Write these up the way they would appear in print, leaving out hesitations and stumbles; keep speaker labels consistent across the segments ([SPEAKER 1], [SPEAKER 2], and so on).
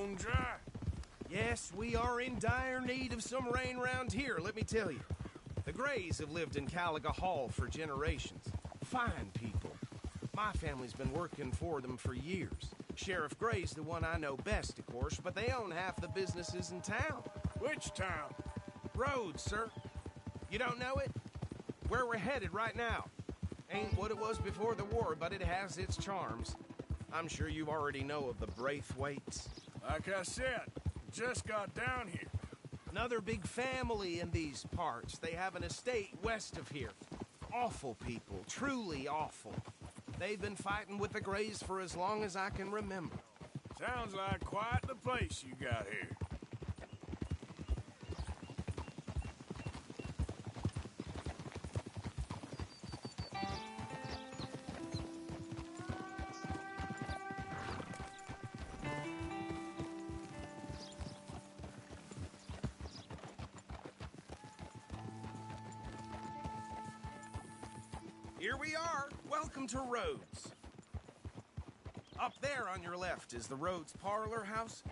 [SPEAKER 1] bone dry.
[SPEAKER 2] Yes, we are in dire need of some rain round here, let me tell you. The Grays have lived in Caliga Hall for generations. Fine people. My family's been working for them for years. Sheriff Gray's the one I know best, of course, but they own half the businesses in town.
[SPEAKER 1] Which town?
[SPEAKER 2] Rhodes, sir. You don't know it? Where we're headed right now. Ain't what it was before the war, but it has its charms. I'm sure you already know of the Braithwaites.
[SPEAKER 1] Like I said, just got down here.
[SPEAKER 2] Another big family in these parts. They have an estate west of here. Awful people, truly awful. They've been fighting with the Grays for as long as I can remember.
[SPEAKER 1] Sounds like quite the place you got here.
[SPEAKER 2] Here we are. Welcome to Rhodes. Up there on your left is the Rhodes Parlor House.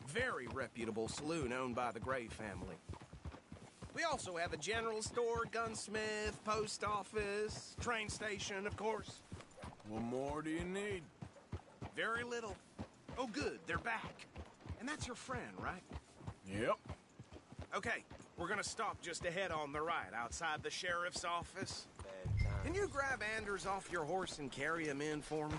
[SPEAKER 2] Very reputable saloon owned by the Gray family. We also have a general store, gunsmith, post office, train station, of course.
[SPEAKER 1] What more do you need?
[SPEAKER 2] Very little. Oh, good, they're back. And that's your friend, right?
[SPEAKER 1] Yep.
[SPEAKER 2] Okay, we're gonna stop just ahead on the right, outside the sheriff's office. Can you grab Anders off your horse and carry him in for me?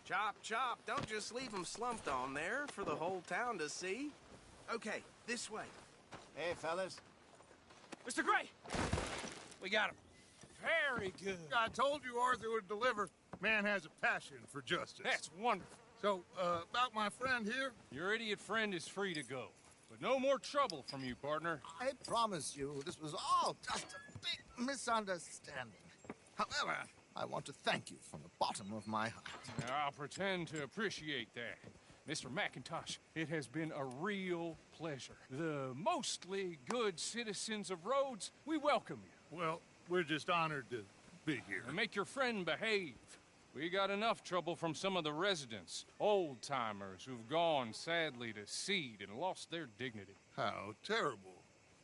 [SPEAKER 2] Chop, chop. Don't just leave him slumped on there for the whole town to see. Okay, this way.
[SPEAKER 3] Hey, fellas.
[SPEAKER 4] Mr. Gray! We got him. Very good.
[SPEAKER 5] I told you Arthur would deliver. Man has a passion for justice.
[SPEAKER 4] That's wonderful.
[SPEAKER 5] So, about my friend here?
[SPEAKER 4] Your idiot friend is free to go. But no more trouble from you, partner.
[SPEAKER 3] I promise you, this was all just a big misunderstanding. However, I want to thank you from the bottom of my heart.
[SPEAKER 4] I'll pretend to appreciate that. Mr. McIntosh, it has been a real pleasure. The mostly good citizens of Rhodes, we welcome you.
[SPEAKER 5] Well, we're just honored to be here.
[SPEAKER 4] And make your friend behave. We got enough trouble from some of the residents, old-timers who've gone, sadly, to seed and lost their dignity.
[SPEAKER 5] How terrible.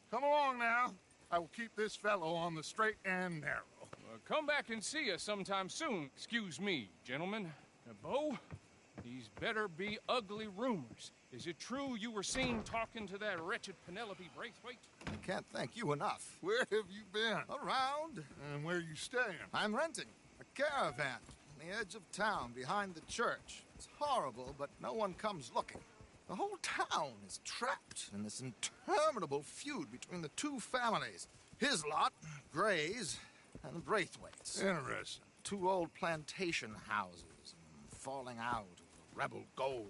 [SPEAKER 5] Come along now. I will keep this fellow on the straight and narrow.
[SPEAKER 4] Come back and see us sometime soon. Excuse me, gentlemen. Bo, these better be ugly rumors. Is it true you were seen talking to that wretched Penelope Braithwaite?
[SPEAKER 3] I can't thank you enough.
[SPEAKER 5] Where have you been?
[SPEAKER 3] Around.
[SPEAKER 5] And where you staying?
[SPEAKER 3] I'm renting a caravan on the edge of town behind the church. It's horrible, but no one comes looking. The whole town is trapped in this interminable feud between the two families. His lot, Gray's, and the Braithwaites.
[SPEAKER 5] Interesting.
[SPEAKER 3] Two old plantation houses, falling out over rebel gold,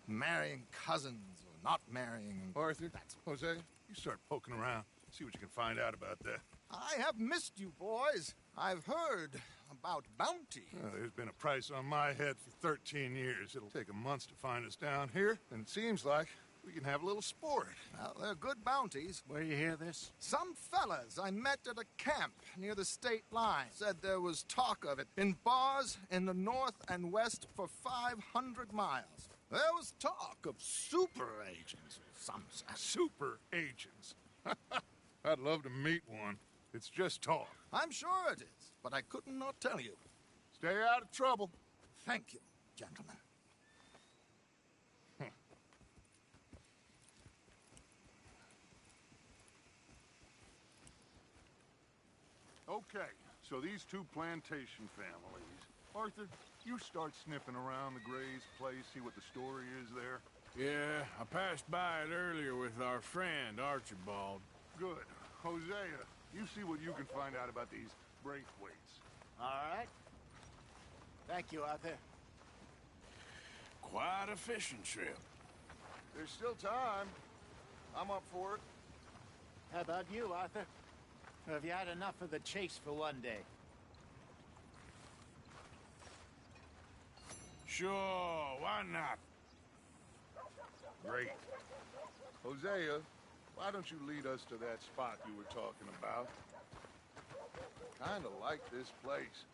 [SPEAKER 3] and marrying cousins or not marrying.
[SPEAKER 5] Arthur, Jose, you start poking around. See what you can find out about that.
[SPEAKER 3] I have missed you, boys. I've heard about bounty.
[SPEAKER 5] There's been a price on my head for 13 years. It'll take a month to find us down here, and it seems like we can have a little sport.
[SPEAKER 3] Well, they're good bounties.
[SPEAKER 5] Where you hear this?
[SPEAKER 3] Some fellas I met at a camp near the state line said there was talk of it in bars in the north and west for 500 miles. There was talk of super agents of some sort.
[SPEAKER 5] Super agents. I'd love to meet one. It's just talk.
[SPEAKER 3] I'm sure it is, but I couldn't not tell you.
[SPEAKER 5] Stay out of trouble.
[SPEAKER 3] Thank you, gentlemen.
[SPEAKER 5] Okay, so these two plantation families. Arthur, you start sniffing around the Gray's place, see what the story is there.
[SPEAKER 1] Yeah, I passed by it earlier with our friend, Archibald.
[SPEAKER 5] Good. Hosea, you see what you can find out about these Braithwaites.
[SPEAKER 3] All right. Thank you, Arthur.
[SPEAKER 1] Quite a fishing trip.
[SPEAKER 5] There's still time. I'm up for it.
[SPEAKER 6] How about you, Arthur? Or have you had enough of the chase for one day?
[SPEAKER 1] Sure, why not?
[SPEAKER 5] Great. Hosea, why don't you lead us to that spot you were talking about? Kinda like this place.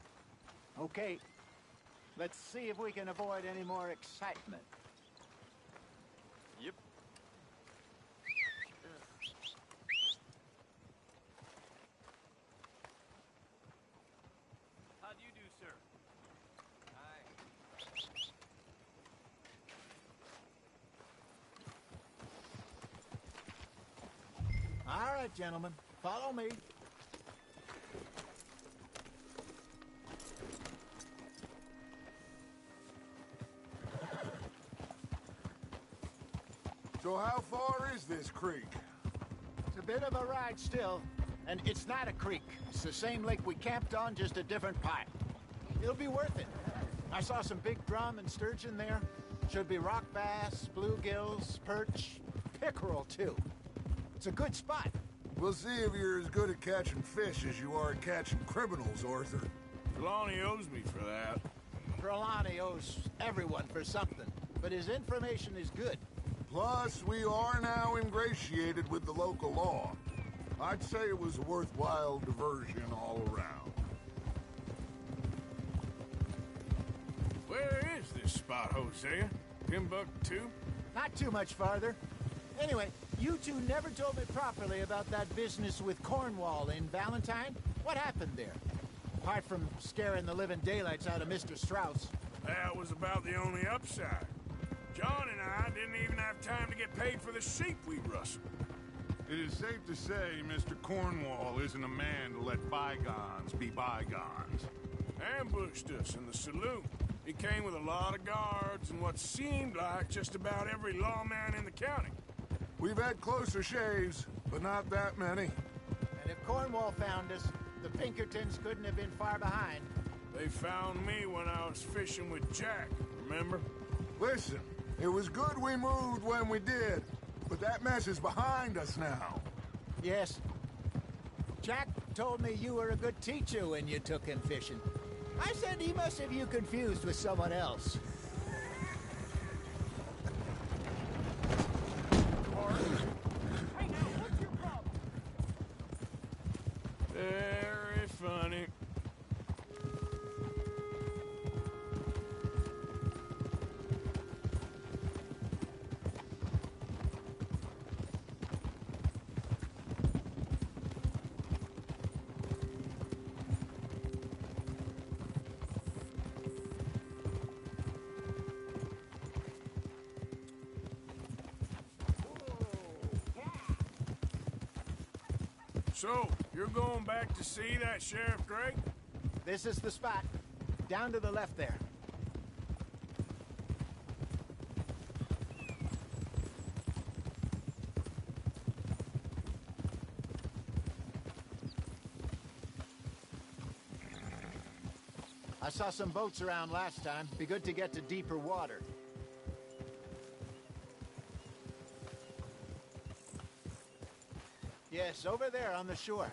[SPEAKER 6] Okay. Let's see if we can avoid any more excitement.
[SPEAKER 7] Yep. How do you do, sir?
[SPEAKER 6] All right, gentlemen, follow me.
[SPEAKER 5] So how far is this creek?
[SPEAKER 6] It's a bit of a ride still, and it's not a creek. It's the same lake we camped on, just a different part. It'll be worth it. I saw some big drum and sturgeon there. Should be rock bass, bluegills, perch, pickerel, too. It's a good spot.
[SPEAKER 5] We'll see if you're as good at catching fish as you are at catching criminals, Arthur.
[SPEAKER 1] Trelawney owes me for that.
[SPEAKER 6] Trelawney owes everyone for something, but his information is good.
[SPEAKER 5] Plus, we are now ingratiated with the local law. I'd say it was a worthwhile diversion all around.
[SPEAKER 1] Where is this spot, Hosea? Timbuktu?
[SPEAKER 6] Not too much farther. Anyway, you two never told me properly about that business with Cornwall in Valentine. What happened there? Apart from scaring the living daylights out of Mr. Strauss.
[SPEAKER 1] That was about the only upside. John and I didn't even have time to get paid for the sheep we rustled.
[SPEAKER 5] It is safe to say Mr. Cornwall isn't a man to let bygones be bygones.
[SPEAKER 1] Ambushed us in the saloon. He came with a lot of guards and what seemed like just about every lawman in the county.
[SPEAKER 5] We've had closer shaves, but not that many.
[SPEAKER 6] And if Cornwall found us, the Pinkertons couldn't have been far behind.
[SPEAKER 1] They found me when I was fishing with Jack, remember?
[SPEAKER 5] Listen, it was good we moved when we did, but that mess is behind us now.
[SPEAKER 6] Yes. Jack told me you were a good teacher when you took him fishing. I said he must have you confused with someone else.
[SPEAKER 7] Hey, now, what's your problem?
[SPEAKER 1] Very funny. So, you're going back to see that Sheriff Gray?
[SPEAKER 6] This is the spot. Down to the left there. I saw some boats around last time. Be good to get to deeper water. Yes, over there on the shore.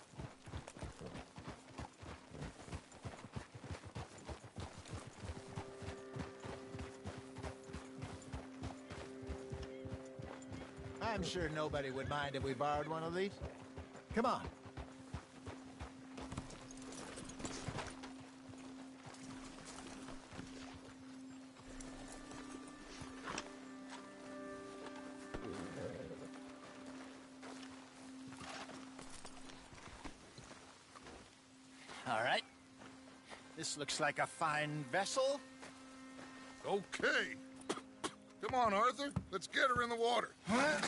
[SPEAKER 6] I'm sure nobody would mind if we borrowed one of these. Come on. All right. This looks like a fine vessel.
[SPEAKER 5] Okay. Come on, Arthur. Let's get her in the water.
[SPEAKER 6] I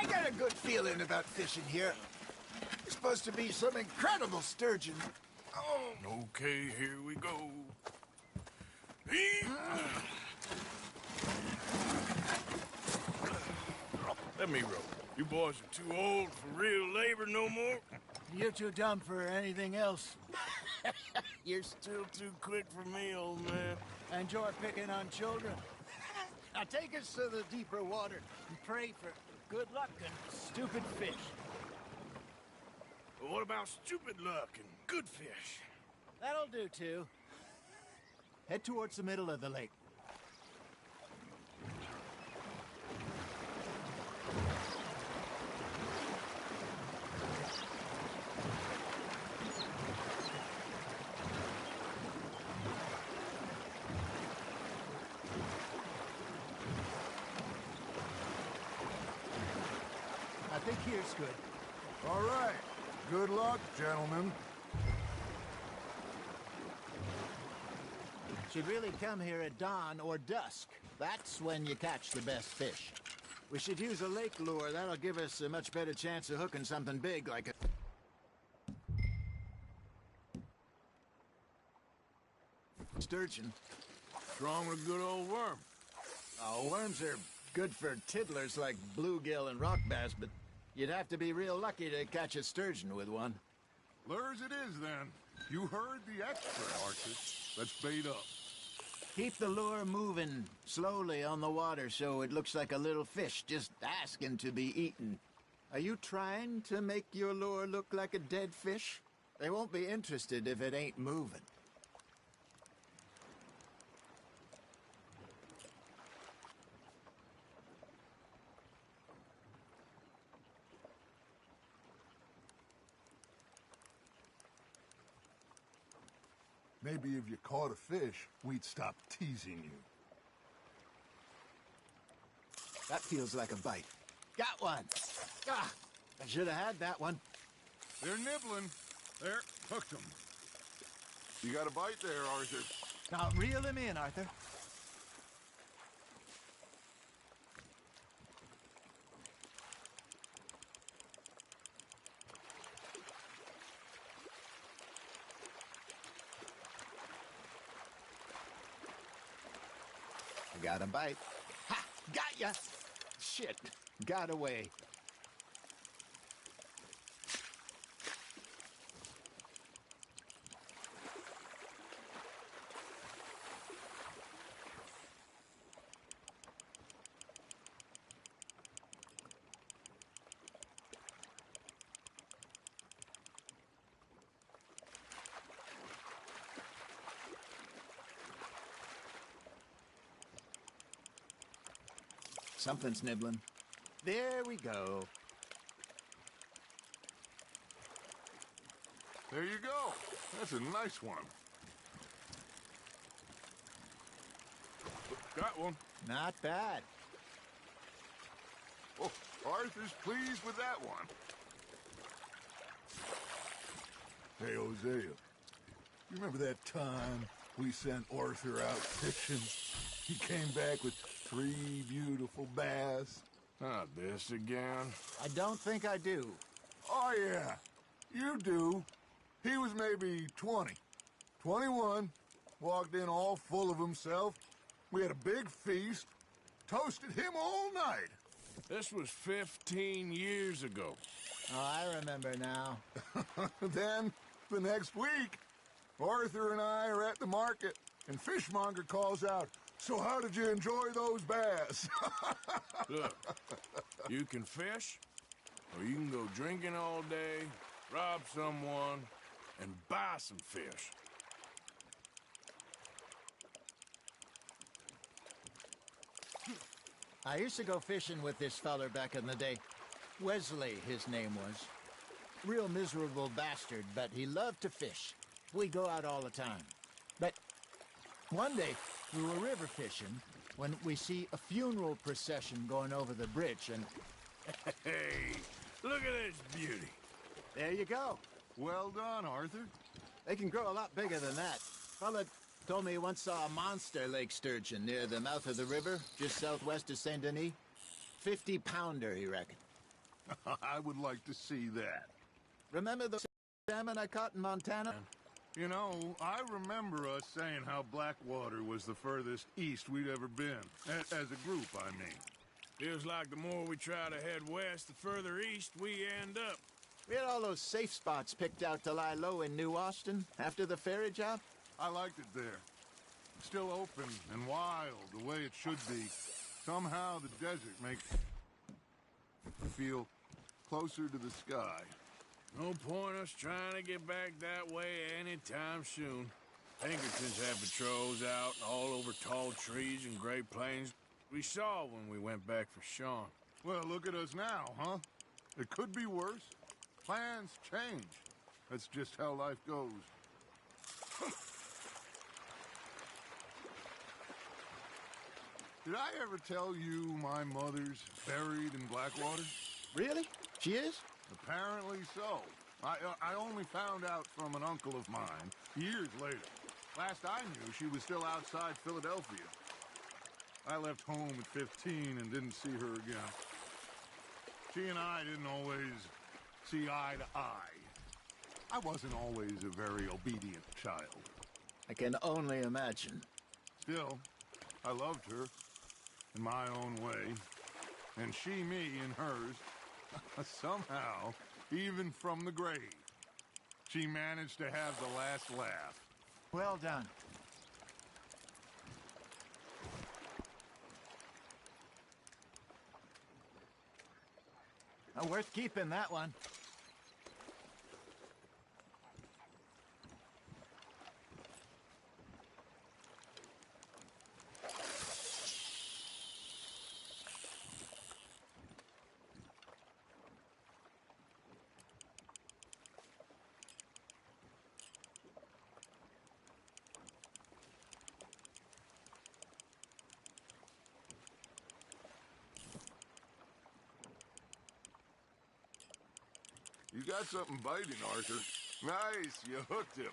[SPEAKER 6] got a good feeling about fishing here. There's supposed to be some incredible sturgeon.
[SPEAKER 1] Okay, here we go. Let me row. You boys are too old for real labor no more.
[SPEAKER 6] You're too dumb for anything else.
[SPEAKER 1] You're still too quick for me, old man.
[SPEAKER 6] Enjoy picking on children. Now take us to the deeper water and pray for good luck and stupid fish.
[SPEAKER 1] But what about stupid luck and good fish?
[SPEAKER 6] That'll do, too. Head towards the middle of the lake. think here's good.
[SPEAKER 5] All right. Good luck, gentlemen.
[SPEAKER 6] Should really come here at dawn or dusk. That's when you catch the best fish. We should use a lake lure. That'll give us a much better chance of hooking something big like a sturgeon.
[SPEAKER 1] Strong with a good old worm.
[SPEAKER 6] Oh, worms are good for tiddlers like bluegill and rock bass, but you'd have to be real lucky to catch a sturgeon with one.
[SPEAKER 5] Lures it is, then. You heard the expert, Arthur. Let's bait up.
[SPEAKER 6] Keep the lure moving slowly on the water so it looks like a little fish just asking to be eaten. Are you trying to make your lure look like a dead fish? They won't be interested if it ain't moving.
[SPEAKER 5] Maybe if you caught a fish, we'd stop teasing you.
[SPEAKER 6] That feels like a bite. Got one! Ah! I should have had that one.
[SPEAKER 5] They're nibbling. There, hooked them. You got a bite there, Arthur.
[SPEAKER 6] Now, reel him in, Arthur. Got a bite. Ha! Got ya! Shit. Got away. Something's nibbling. There we go.
[SPEAKER 5] There you go. That's a nice one.
[SPEAKER 1] Got one.
[SPEAKER 6] Not bad.
[SPEAKER 5] Oh, Arthur's pleased with that one. Hey, Hosea. You remember that time we sent Arthur out fishing? He came back with 3 beautiful bass.
[SPEAKER 1] Not this again.
[SPEAKER 6] I don't think I do.
[SPEAKER 5] Oh, yeah. You do. He was maybe 20. 21. Walked in all full of himself. We had a big feast. Toasted him all night.
[SPEAKER 1] This was 15 years ago.
[SPEAKER 6] Oh, I remember now.
[SPEAKER 5] Then, the next week, Arthur and I are at the market, and Fishmonger calls out, "So how did you enjoy those bass?"
[SPEAKER 1] Look, you can fish, or you can go drinking all day, rob someone, and buy some fish.
[SPEAKER 6] I used to go fishing with this feller back in the day. Wesley, his name was. Real miserable bastard, but he loved to fish. We go out all the time. But one day, we were river fishing when we see a funeral procession going over the bridge, and
[SPEAKER 1] Hey, look at this beauty.
[SPEAKER 6] there you go.
[SPEAKER 5] Well done, Arthur.
[SPEAKER 6] They can grow a lot bigger than that. Fella told me he once saw a monster lake sturgeon near the mouth of the river, just southwest of Saint Denis. 50-pounder, he reckoned.
[SPEAKER 5] I would like to see that.
[SPEAKER 6] Remember the salmon I caught in Montana?
[SPEAKER 5] You know, I remember us saying how Blackwater was the furthest east we'd ever been. As a group, I mean.
[SPEAKER 1] Feels like the more we try to head west, the further east we end up.
[SPEAKER 6] We had all those safe spots picked out to lie low in New Austin after the ferry job.
[SPEAKER 5] I liked it there. Still open and wild, the way it should be. Somehow the desert makes you feel closer to the sky.
[SPEAKER 1] No point us trying to get back that way anytime soon. Pinkertons have patrols out all over tall trees and Great Plains. We saw when we went back for Sean.
[SPEAKER 5] Well, look at us now, huh? It could be worse. Plans change. That's just how life goes. Did I ever tell you my mother's buried in Blackwater?
[SPEAKER 6] Really? She is?
[SPEAKER 5] Apparently so. I only found out from an uncle of mine years later. Last I knew, she was still outside Philadelphia. I left home at 15 and didn't see her again. She and I didn't always see eye to eye. I wasn't always a very obedient child.
[SPEAKER 6] I can only imagine.
[SPEAKER 5] Still, I loved her in my own way, and she me in hers. Somehow, even from the grave, she managed to have the last laugh.
[SPEAKER 6] Well done. Worth keeping, that one.
[SPEAKER 5] You got something biting, Arthur. Nice, you hooked him.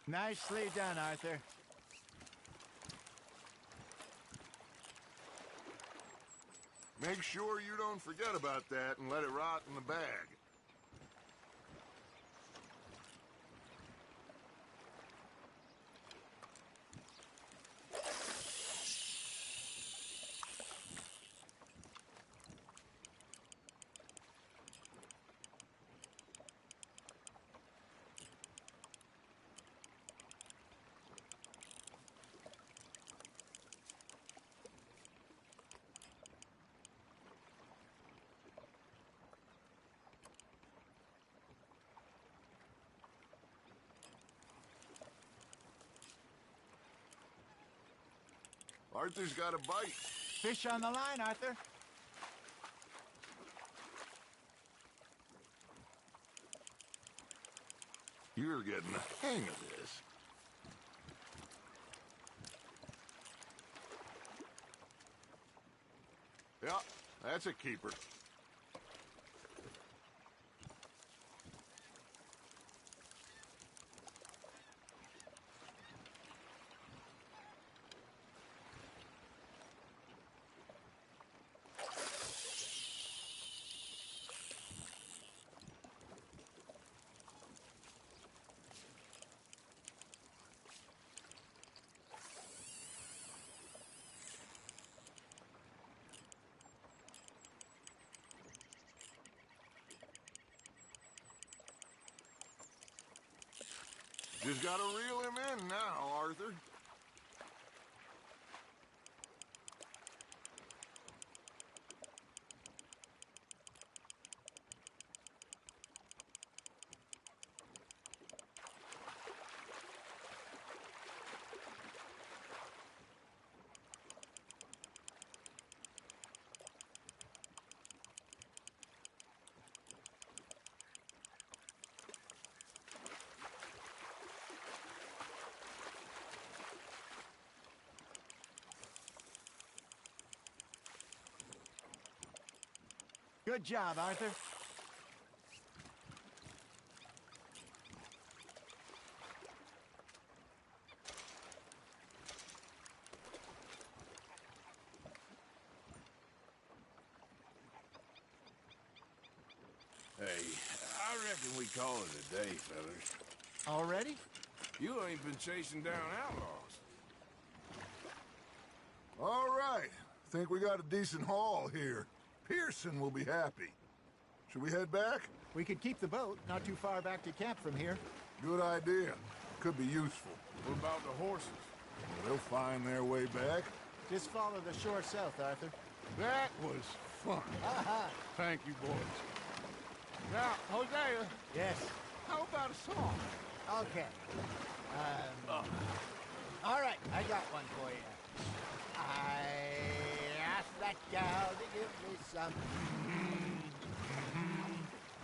[SPEAKER 6] Nicely done, Arthur.
[SPEAKER 5] Make sure you don't forget about that and let it rot in the bag. Arthur's got a bite.
[SPEAKER 6] Fish on the line, Arthur.
[SPEAKER 5] You're getting the hang of this. Yeah, that's a keeper. Just gotta reel him in now, Arthur.
[SPEAKER 6] Good job, Arthur.
[SPEAKER 1] Hey, I reckon we call it a day, fellas.
[SPEAKER 6] Already?
[SPEAKER 1] You ain't been chasing down outlaws.
[SPEAKER 5] All right. Think we got a decent haul here. Pearson will be happy. Should we head back?
[SPEAKER 6] We could keep the boat not too far back to camp from here.
[SPEAKER 5] Good idea. could be useful.
[SPEAKER 1] What about the horses?
[SPEAKER 5] They'll find their way back.
[SPEAKER 6] Just follow the shore south, Arthur.
[SPEAKER 5] That was fun. Thank you, boys. Now, Hosea,
[SPEAKER 6] Yes.
[SPEAKER 5] how about a song?
[SPEAKER 6] Okay. All right, I got one for you. I asked that gal to give me some.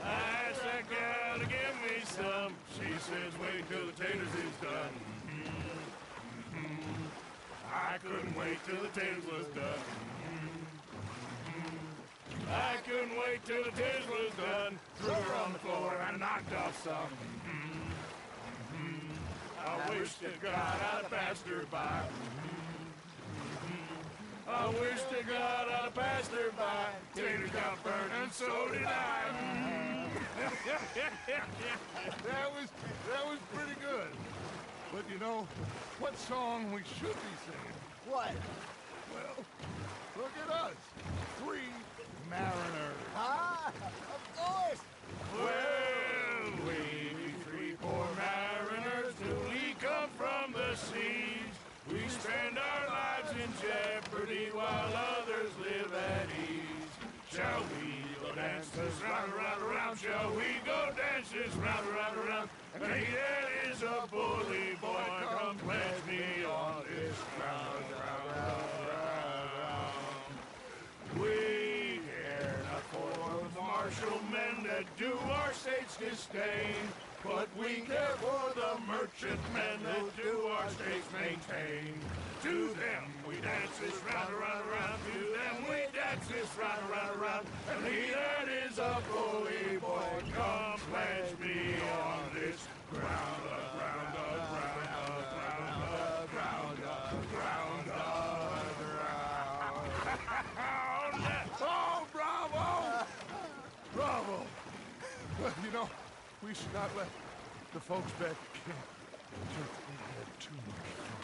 [SPEAKER 1] I asked that gal to give me some. She says, wait till the taters is done. I couldn't wait till the taters was done. I couldn't wait till the taters was done. Threw her on the floor and I knocked off some. I wish to God I'd have passed her by. I wish to God I'd have passed her by. Taters got burned and so did I.
[SPEAKER 5] That was pretty good. But you know, what song we should be singing?
[SPEAKER 6] What?
[SPEAKER 5] Well, look at us. 3 mariners.
[SPEAKER 6] Ah, of course.
[SPEAKER 1] Well, we be 3 poor mariners newly come from the seas. We spend our lives in jeopardy while others live at ease. Shall we go dance this round, around, around? Shall we go dance this round, around, around? And he that is a bully boy, come pledge me on this ground, ground. We care not for the martial men that do our state's disdain, but we care for the merchant men that do our states maintain. To them we dance this round, around, around. To them we dance this round, around, around. And he that is a bully boy, come pledge me on this ground, ground, ground, ground, ground, ground, ground.
[SPEAKER 5] Oh, bravo! Bravo! Well, you know, we should not let the folks back at camp think we had too much fun.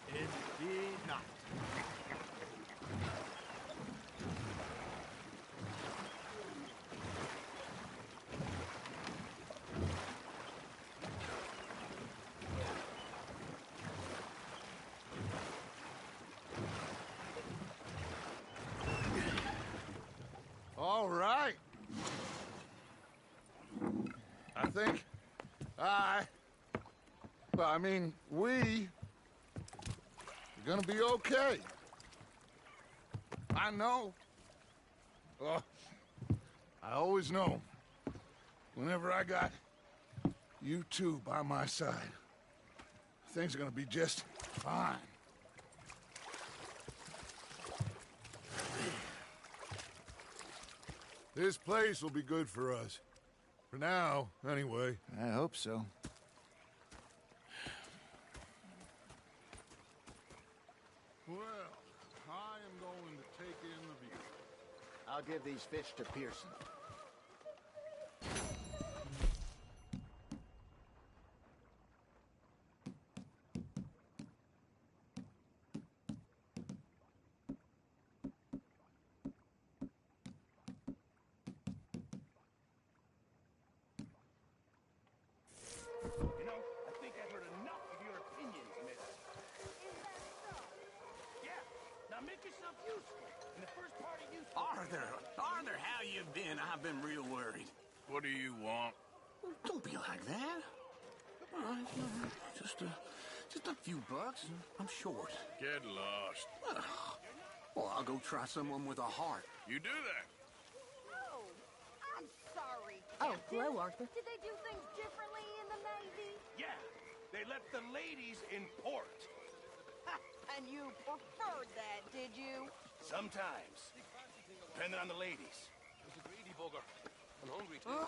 [SPEAKER 6] Indeed not.
[SPEAKER 5] All right. I think we are gonna be okay. I know. I always know. Whenever I got you two by my side, things are gonna be just fine. This place will be good for us. For now, anyway.
[SPEAKER 3] I hope so.
[SPEAKER 5] Well, I am going to take in the view.
[SPEAKER 6] I'll give these fish to Pearson.
[SPEAKER 2] You know, I think I've heard enough of your opinions, miss. Yeah, now make yourself useful. In the first part of useful...
[SPEAKER 8] Arthur, how you been? I've been real worried.
[SPEAKER 1] What do you want?
[SPEAKER 8] Oh, don't be like that. All right, just a few bucks. I'm short.
[SPEAKER 1] Get lost.
[SPEAKER 8] Well, I'll go try someone with a heart.
[SPEAKER 1] You do that.
[SPEAKER 9] Oh, I'm sorry,
[SPEAKER 7] Oh,
[SPEAKER 9] Captain.
[SPEAKER 7] hello, Arthur.
[SPEAKER 9] Did they do things differently in the Navy?
[SPEAKER 2] Yeah, they left the ladies in port.
[SPEAKER 9] And you preferred that, did you?
[SPEAKER 2] Sometimes. Depending on the ladies.
[SPEAKER 10] Oh,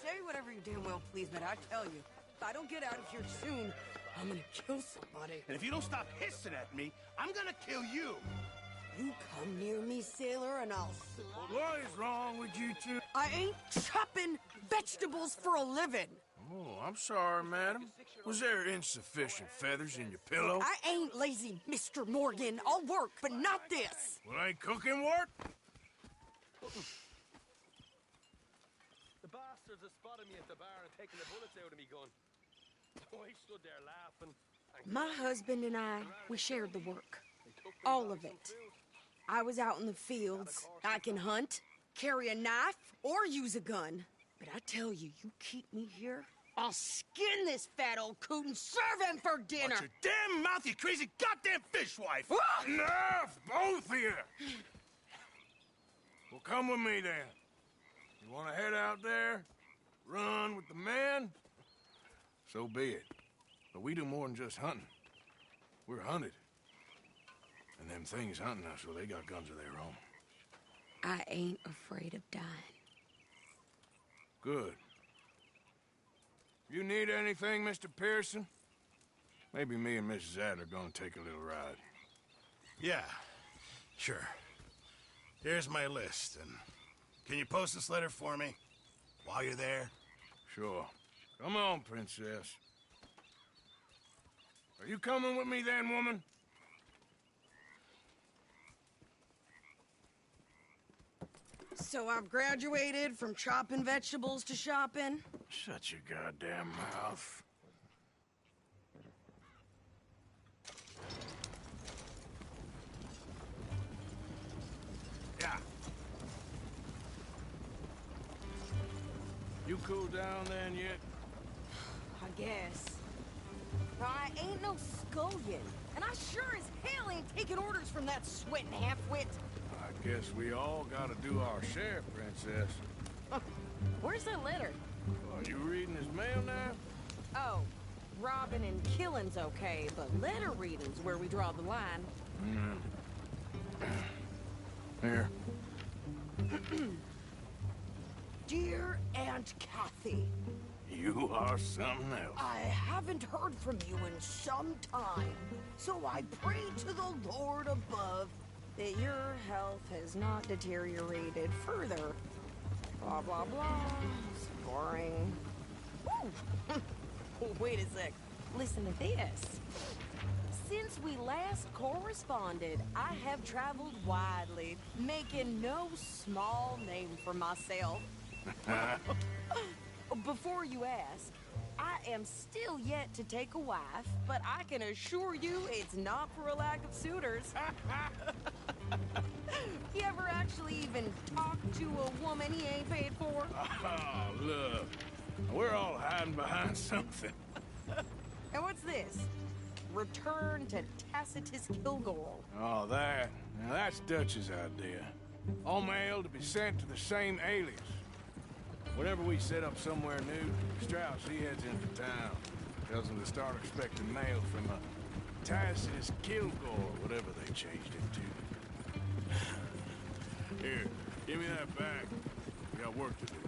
[SPEAKER 10] say whatever you damn well please, but I tell you, if I don't get out of here soon, I'm gonna kill somebody.
[SPEAKER 2] And if you don't stop hissing at me, I'm gonna kill you.
[SPEAKER 10] You come near me, sailor, and I'll
[SPEAKER 1] What is wrong with you two?
[SPEAKER 10] I ain't chopping vegetables for a living.
[SPEAKER 1] Oh, I'm sorry, madam. Was there insufficient feathers in your pillow?
[SPEAKER 10] I ain't lazy, Mr. Morgan. I'll work, but not this.
[SPEAKER 1] Well, ain't cooking work?
[SPEAKER 11] The bastards have spotted me at the bar and taken the bullets out of me gun.
[SPEAKER 7] He stood there laughing.
[SPEAKER 10] My husband and I, we shared the work. All of it. I was out in the fields. I can hunt, carry a knife, or use a gun. But I tell you, you keep me here, I'll skin this fat old coot and serve him for dinner.
[SPEAKER 1] Watch your damn mouth, you crazy goddamn fishwife!
[SPEAKER 10] Ah!
[SPEAKER 1] Enough, both of you! Well, come with me then. You want to head out there, run with the men? So be it. But we do more than just hunting. We're hunted. And them things hunting us, well, they got guns of their own.
[SPEAKER 10] I ain't afraid of dying.
[SPEAKER 1] Good. You need anything, Mr. Pearson? Maybe me and Mrs. Adler are gonna take a little ride.
[SPEAKER 11] Yeah, sure. Here's my list, and can you post this letter for me while you're there?
[SPEAKER 1] Sure. Come on, Princess. Are you coming with me then, woman?
[SPEAKER 10] So I've graduated from chopping vegetables to shopping?
[SPEAKER 1] Shut your goddamn mouth.
[SPEAKER 11] Yeah.
[SPEAKER 1] You cooled down then yet?
[SPEAKER 10] I guess. I ain't no scullion, and I sure as hell ain't taking orders from that sweating half-wit.
[SPEAKER 1] I guess we all gotta do our share, Princess.
[SPEAKER 10] Where's that letter?
[SPEAKER 1] Are you reading his mail now?
[SPEAKER 10] Oh, robbing and killing's okay, but letter reading's where we draw the line.
[SPEAKER 1] Here.
[SPEAKER 10] Dear Aunt Kathy,
[SPEAKER 1] You are something else.
[SPEAKER 10] I haven't heard from you in some time, so I pray to the Lord above that your health has not deteriorated further. Blah, blah, blah. It's boring. Woo! Wait a sec. Listen to this. Since we last corresponded, I have traveled widely, making no small name for myself. Before you ask, I am still yet to take a wife, but I can assure you it's not for a lack of suitors. You ever actually even talk to a woman he ain't paid for?
[SPEAKER 1] Oh, look. We're all hiding behind something.
[SPEAKER 10] And what's this? Return to Tacitus Kilgore.
[SPEAKER 1] Oh, that. Now, that's Dutch's idea. All mail to be sent to the same alias. Whenever we set up somewhere new, Strauss, he heads into town. Tells them to start expecting mail from a Tacitus Kilgore, whatever they changed it to. Here, give me that back. We got work to do.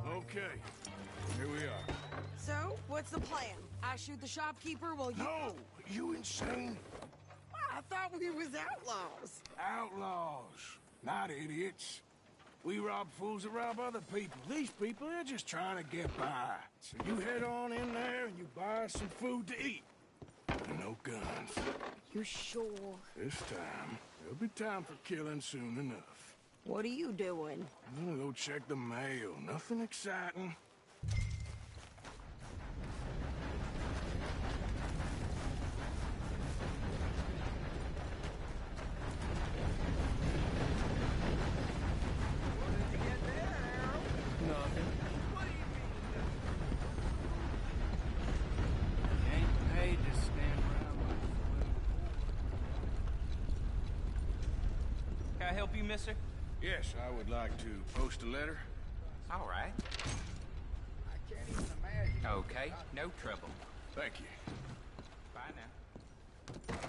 [SPEAKER 1] Okay, here we are.
[SPEAKER 10] So, what's the plan? I shoot the shopkeeper while you...
[SPEAKER 1] No! You insane?
[SPEAKER 10] I thought we was outlaws.
[SPEAKER 1] Outlaws, not idiots. We rob fools that rob other people. These people, they're just trying to get by. So you head on in there and you buy us some food to eat. And no guns.
[SPEAKER 10] You're sure?
[SPEAKER 1] This time, there'll be time for killing soon enough.
[SPEAKER 10] What are you doing?
[SPEAKER 1] I'm gonna go check the mail. Nothing exciting. Nothing.
[SPEAKER 4] Ain't paid to stand around like a fool.
[SPEAKER 12] Can I help you, mister?
[SPEAKER 1] Yes, I would like to post a letter.
[SPEAKER 12] All right.
[SPEAKER 6] I can't even imagine.
[SPEAKER 12] Okay, no trouble.
[SPEAKER 1] Thank you.
[SPEAKER 12] Bye now.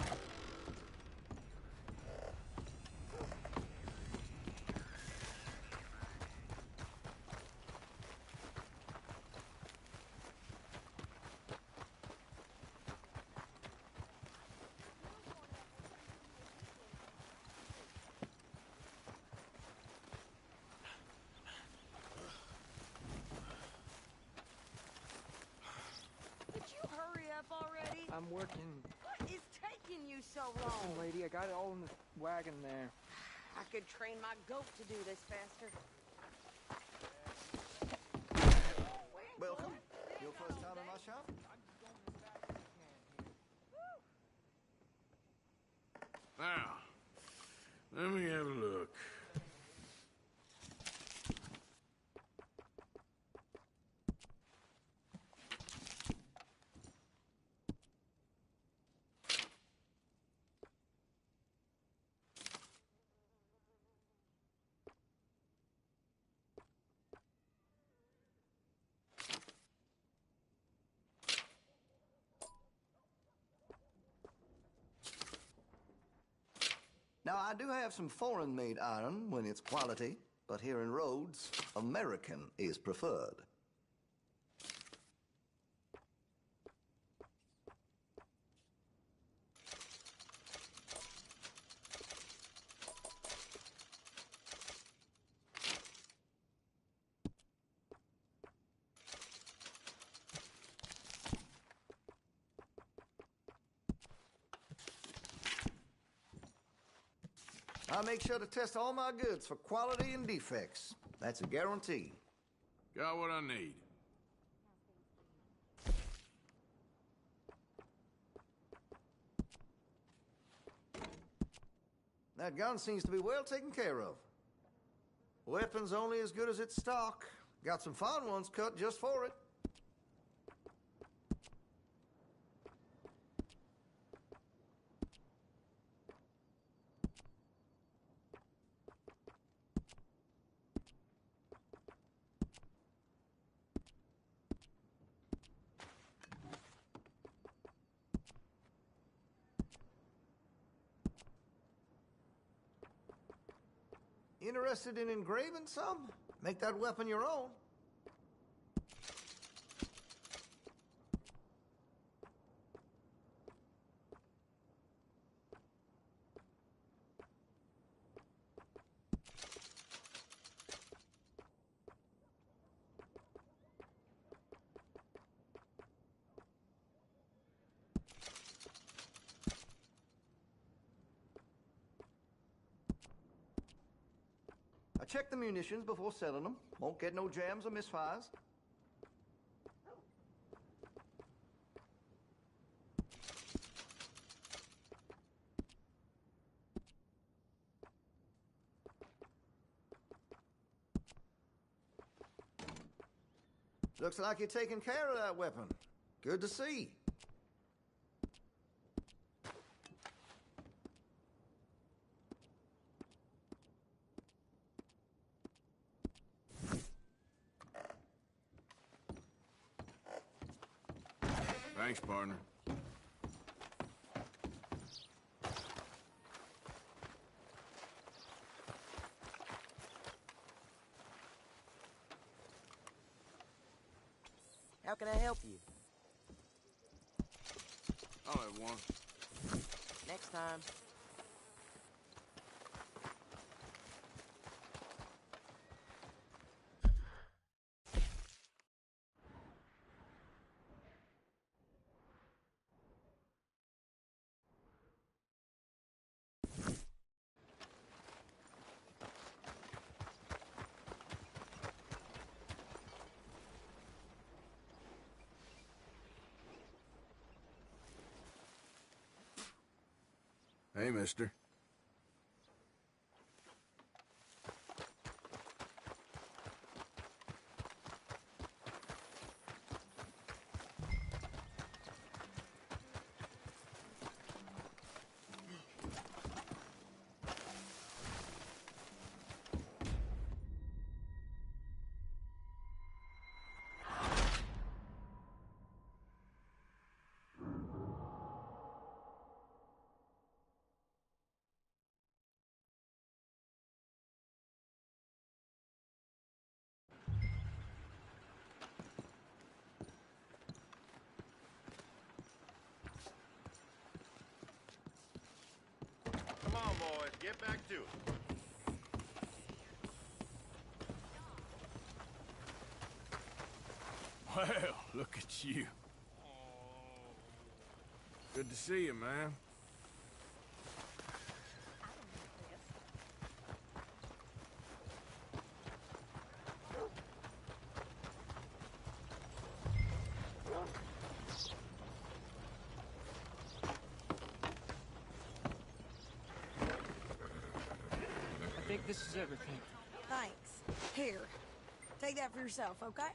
[SPEAKER 7] I'm working.
[SPEAKER 10] What is taking you so long?
[SPEAKER 7] Lady, I got it all in the wagon there.
[SPEAKER 10] I could train my goat to do this faster.
[SPEAKER 3] Welcome. Your first time in my shop?
[SPEAKER 1] Now, let me have a look.
[SPEAKER 13] Now, I do have some foreign-made iron when it's quality, but here in Rhodes, American is preferred. I make sure to test all my goods for quality and defects. That's a guarantee.
[SPEAKER 1] Got what I need.
[SPEAKER 13] That gun seems to be well taken care of. Weapon's only as good as its stock. Got some fine ones cut just for it. Interested in engraving some? Make that weapon your own. I check the munitions before selling them. Won't get no jams or misfires. Looks like you're taking care of that weapon. Good to see.
[SPEAKER 1] Thanks, partner.
[SPEAKER 7] How can I help you?
[SPEAKER 1] I'll have one.
[SPEAKER 7] Next time.
[SPEAKER 1] Hey, mister.
[SPEAKER 11] Come on, boys, get back to it.
[SPEAKER 1] Well, look at you. Good to see you, man.
[SPEAKER 7] I think this is everything.
[SPEAKER 10] Thanks. Here, take that for yourself, okay?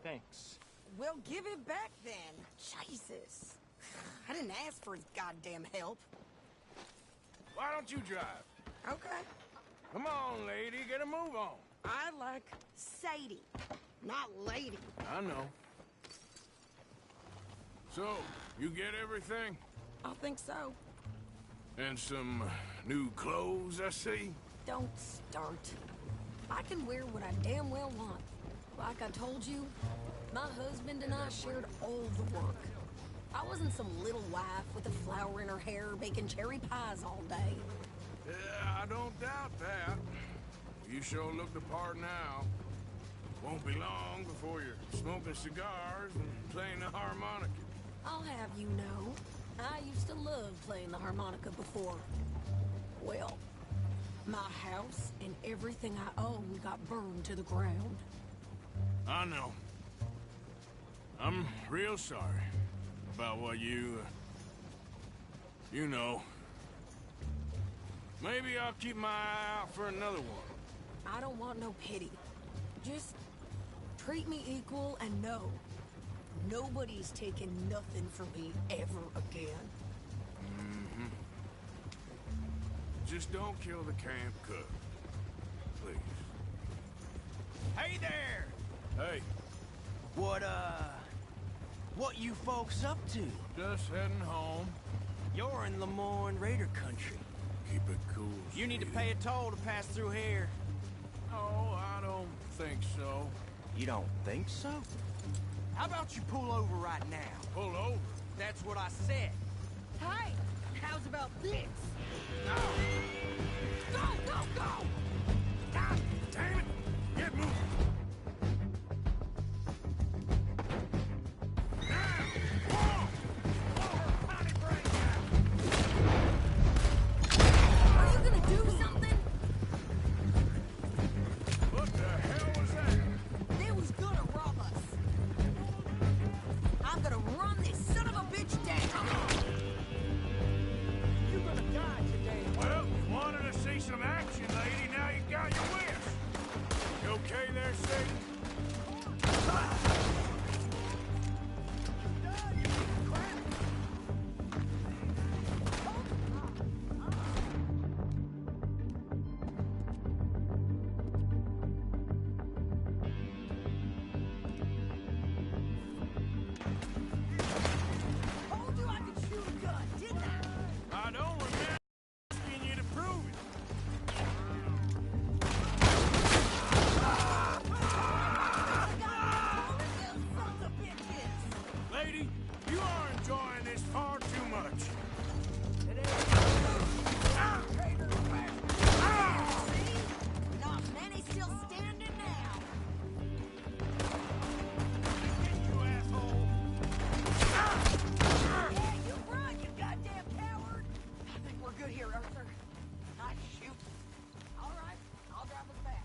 [SPEAKER 7] Thanks.
[SPEAKER 10] Well, give it back then. Jesus. I didn't ask for his goddamn help.
[SPEAKER 1] Why don't you drive?
[SPEAKER 10] Okay.
[SPEAKER 1] Come on, lady, get a move on.
[SPEAKER 10] I like Sadie, not lady.
[SPEAKER 1] I know. So, you get everything?
[SPEAKER 10] I think so.
[SPEAKER 1] And some new clothes, I see?
[SPEAKER 10] Don't start. I can wear what I damn well want. Like I told you, my husband and I shared all the work. I wasn't some little wife with a flower in her hair baking cherry pies all day.
[SPEAKER 1] Yeah, I don't doubt that. You sure look the part now. Won't be long before you're smoking cigars and playing the harmonica.
[SPEAKER 10] I'll have you know, I used to love playing the harmonica before. Well, my house and everything I owned got burned to the ground.
[SPEAKER 1] I know. I'm real sorry about what you know. Maybe I'll keep my eye out for another one.
[SPEAKER 10] I don't want no pity. Just treat me equal and know nobody's taking nothing from me ever again.
[SPEAKER 1] Mm-hmm. Just don't kill the camp cook. Please.
[SPEAKER 2] Hey there!
[SPEAKER 1] Hey.
[SPEAKER 2] What you folks up to?
[SPEAKER 1] Just heading home.
[SPEAKER 2] You're in Lemoyne Raider country.
[SPEAKER 1] Keep it cool.
[SPEAKER 2] You need to pay a toll to pass through here.
[SPEAKER 1] Oh, I don't think so.
[SPEAKER 2] You don't think so? How about you pull over right now?
[SPEAKER 1] Pull over?
[SPEAKER 2] That's what I said.
[SPEAKER 10] Hey, how's about this?
[SPEAKER 1] No!
[SPEAKER 10] Go, go, go!
[SPEAKER 1] God damn it! Get moving!
[SPEAKER 10] Are you gonna do something?
[SPEAKER 1] What the hell was that?
[SPEAKER 10] They was gonna rob us. I'm gonna run this son of a bitch down.
[SPEAKER 7] You're gonna die today.
[SPEAKER 1] Well, you wanted to see some action, lady. Now you got your wish. You okay there, Sadie?
[SPEAKER 10] Told you I could shoot a gun, didn't I?
[SPEAKER 1] I don't remember asking you to prove it.
[SPEAKER 10] Sons of bitches!
[SPEAKER 1] Lady, you are enjoying this far too much.
[SPEAKER 10] See? Not many still standing now.
[SPEAKER 1] You asshole.
[SPEAKER 10] Yeah, you run, you goddamn coward! I think we're good here, Arthur. Not shoot. All right, I'll drive us back.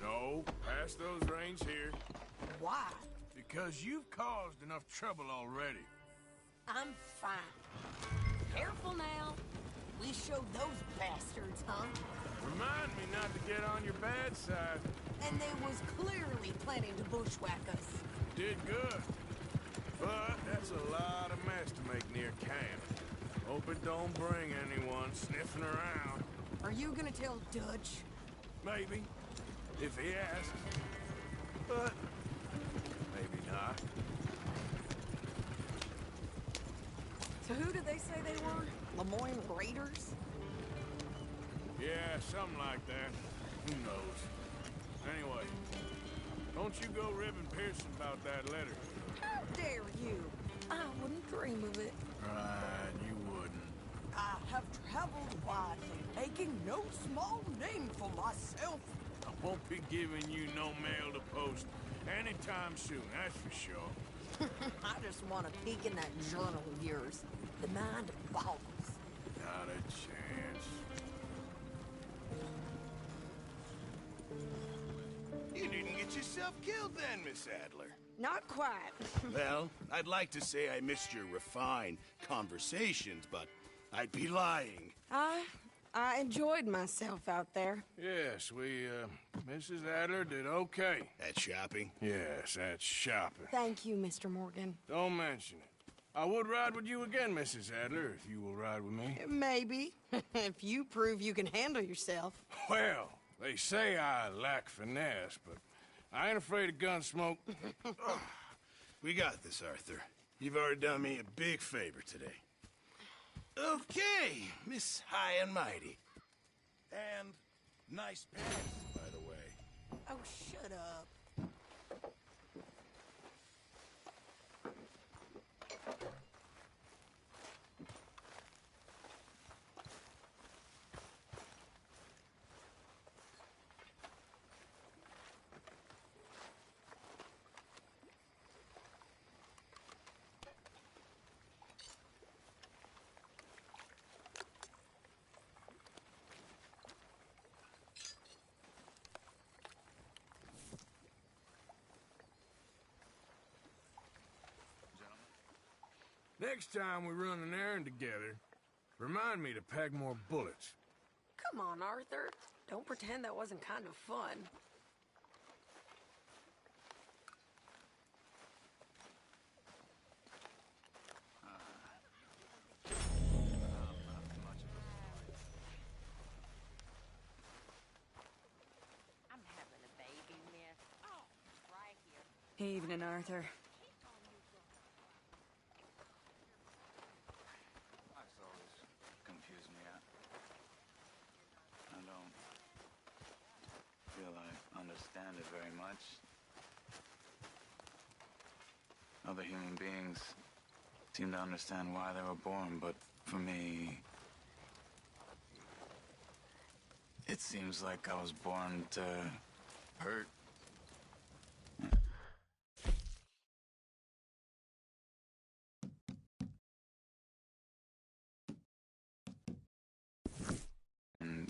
[SPEAKER 1] No, pass those reins here.
[SPEAKER 10] Why?
[SPEAKER 1] Because you've caused enough trouble already.
[SPEAKER 10] I'm fine. Careful now. we showed those bastards, huh?
[SPEAKER 1] Remind me not to get on your bad side.
[SPEAKER 10] And they was clearly planning to bushwhack us.
[SPEAKER 1] Did good. But that's a lot of mess to make near camp. Hope it don't bring anyone sniffing around.
[SPEAKER 10] Are you gonna tell Dutch?
[SPEAKER 1] Maybe. If he asks. But maybe not.
[SPEAKER 10] So who did they say they were? Lemoyne Raiders?
[SPEAKER 1] Yeah, something like that. Who knows? Anyway, don't you go ribbing Pearson about that letter.
[SPEAKER 10] How dare you? I wouldn't dream of it.
[SPEAKER 1] Right, you wouldn't.
[SPEAKER 10] I have traveled widely, making no small name for myself.
[SPEAKER 1] I won't be giving you no mail to post anytime soon, that's for sure.
[SPEAKER 10] I just want to peek in that journal of yours. The mind boggles.
[SPEAKER 1] Not a chance.
[SPEAKER 11] You didn't get yourself killed then, Miss Adler.
[SPEAKER 10] Not quite.
[SPEAKER 11] Well, I'd like to say I missed your refined conversations, but I'd be lying.
[SPEAKER 10] I enjoyed myself out there.
[SPEAKER 1] Yes, Mrs. Adler did okay.
[SPEAKER 11] At shopping?
[SPEAKER 1] Yes, that's shopping.
[SPEAKER 10] Thank you, Mr. Morgan.
[SPEAKER 1] Don't mention it. I would ride with you again, Mrs. Adler, if you will ride with me.
[SPEAKER 10] Maybe. If you prove you can handle yourself.
[SPEAKER 1] Well, they say I lack finesse, but I ain't afraid of gun smoke.
[SPEAKER 11] We got this, Arthur. You've already done me a big favor today. Okay, Miss High and Mighty. And nice pants, by the way.
[SPEAKER 10] Oh, shut up.
[SPEAKER 1] Next time we run an errand together, remind me to pack more bullets.
[SPEAKER 10] Come on, Arthur. Don't pretend that wasn't kind of fun.
[SPEAKER 9] I'm having a baby, miss. Oh, right here.
[SPEAKER 14] Evening, Arthur.
[SPEAKER 15] That's always confused me. I don't feel I understand it very much. Other human beings seem to understand why they were born, but for me, it seems like I was born to hurt.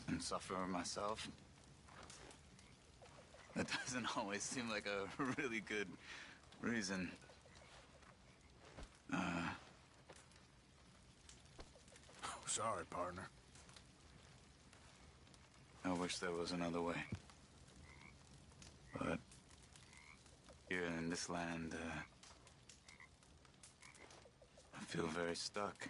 [SPEAKER 15] And suffer myself. That doesn't always seem like a really good reason.
[SPEAKER 1] Sorry, partner.
[SPEAKER 15] I wish there was another way. But here in this land, I feel very stuck.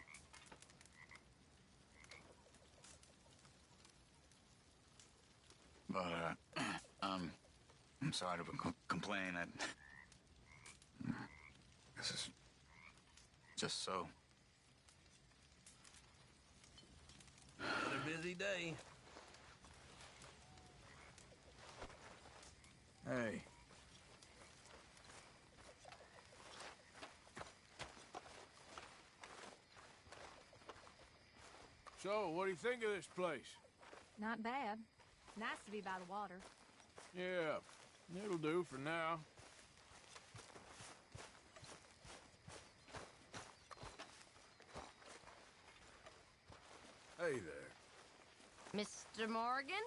[SPEAKER 15] But, I'm sorry to complain. This is just so.
[SPEAKER 2] Another busy day.
[SPEAKER 1] Hey. So, what do you think of this place?
[SPEAKER 16] Not bad. Nice to be by the water.
[SPEAKER 1] Yeah, it'll do for now. Hey there.
[SPEAKER 9] Mr. Morgan?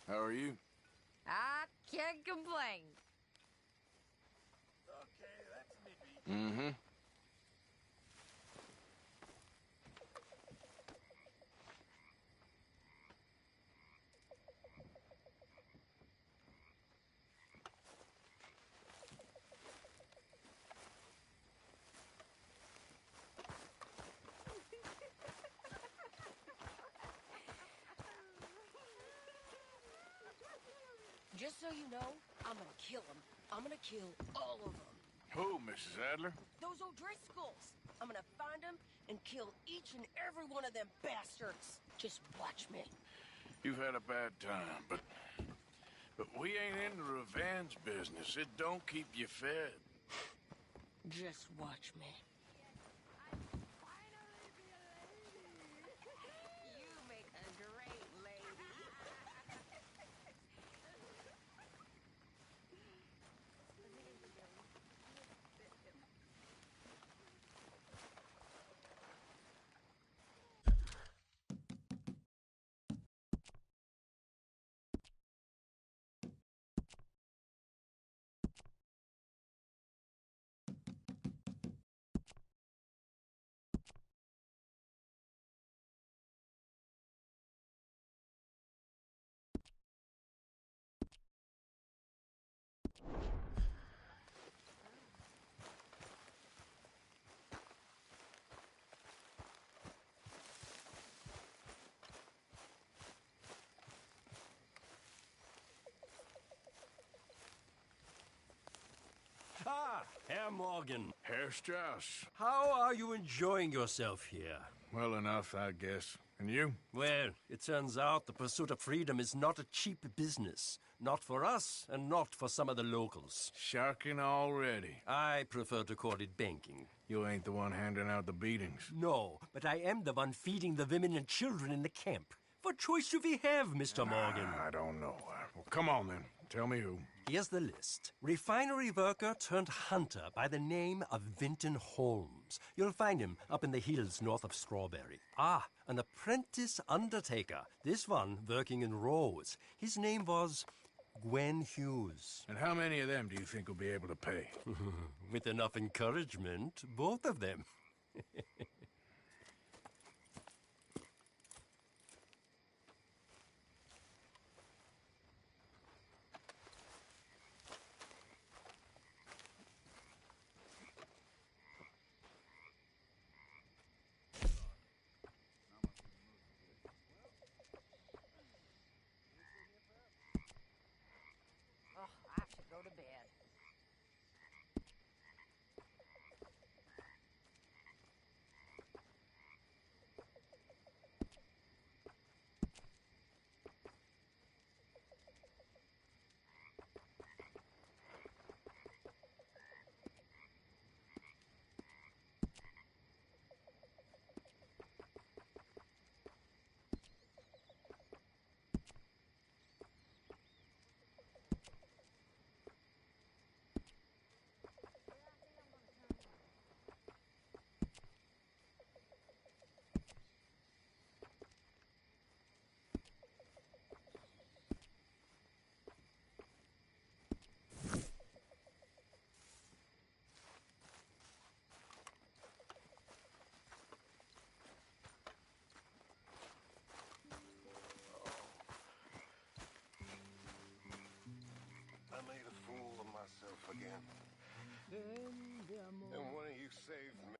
[SPEAKER 1] How are you?
[SPEAKER 9] I can't complain.
[SPEAKER 1] Mm-hmm.
[SPEAKER 14] Just so you know, I'm gonna kill them. I'm gonna kill all of them.
[SPEAKER 1] Who, Mrs. Adler?
[SPEAKER 14] Those O'Driscolls. I'm gonna find them and kill each and every one of them bastards. Just watch me.
[SPEAKER 1] You've had a bad time, but we ain't in the revenge business. It don't keep you fed.
[SPEAKER 14] Just watch me.
[SPEAKER 9] You make a great lady.
[SPEAKER 17] Ah, Herr Morgan.
[SPEAKER 1] Herr Strauss.
[SPEAKER 17] How are you enjoying yourself here?
[SPEAKER 1] Well enough, I guess. And you?
[SPEAKER 17] Well, it turns out the pursuit of freedom is not a cheap business. Not for us, and not for some of the locals.
[SPEAKER 1] Sharking already.
[SPEAKER 17] I prefer to call it banking.
[SPEAKER 1] You ain't the one handing out the beatings.
[SPEAKER 17] No, but I am the one feeding the women and children in the camp. What choice do we have, Mr. Morgan?
[SPEAKER 1] I don't know. Well, come on, then. Tell me who.
[SPEAKER 17] Here's the list. Refinery worker turned hunter by the name of Vinton Holmes. You'll find him up in the hills north of Strawberry. Ah, an apprentice undertaker. This one working in Rose. His name was Gwen Hughes.
[SPEAKER 1] And how many of them do you think will be able to pay?
[SPEAKER 17] With enough encouragement, both of them.
[SPEAKER 9] Oh, I should go to bed.
[SPEAKER 11] I made a fool of myself again. And one of you saved me.